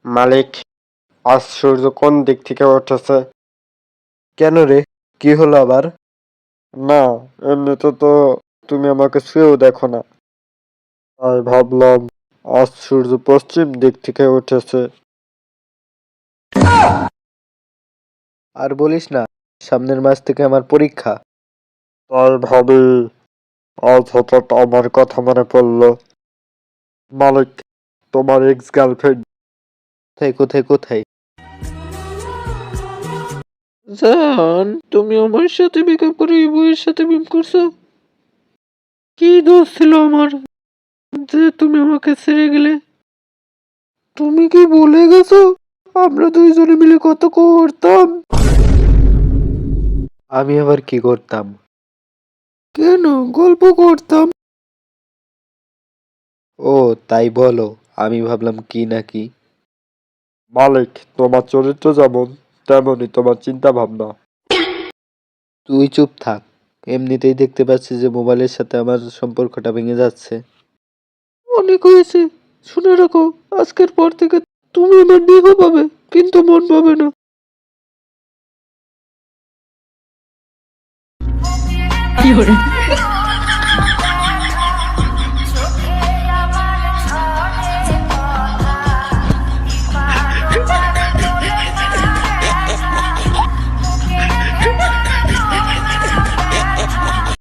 মালিক, আজ সূর্য কোন দিক থেকে উঠেছে? কেন রে, কি হলো আবার? না, এমনিতে তো তুমি আমাকে ছুঁয়েও দেখো না, তাই ভাবলাম আজ সূর্য পশ্চিম দিক থেকে উঠেছে। আর বলিস না, সামনের মাস থেকে আমার পরীক্ষা। তাই ভাবি আজ হঠাৎ আমার কথা মনে পড়লো। মালিক, তোমার এক্স গার্লফ্রেন্ড কোথায় কোথায় কোথায়? জান, তুমি আমার সাথে ব্রেকআপ করে এই বইয়ের সাথে প্রেম করছো? কি দোষ ছিল আমার যে তুমি আমাকে ছেড়ে গেলে? তুমি কি ভুলে গেছো আমরা দুইজনে মিলে কত করতাম? আমি আবার কি করতাম? কেন, গল্প করতাম। ও তাই বলো, আমি ভাবলাম কি নাকি। মালিক, তোমার চরিত্র যেমন তেমনই তোমার চিন্তা ভাবনা। তুই চুপ থাক, এমনিতেই দেখতে পাচ্ছি যে মোবাইলের সাথে আমার সম্পর্কটা ভেঙে যাচ্ছে। অনেক হয়েছে, শুনে রাখো, আজকের পর থেকে তুমি আমার দেহ পাবে কিন্তু মন পাবে না। কি hore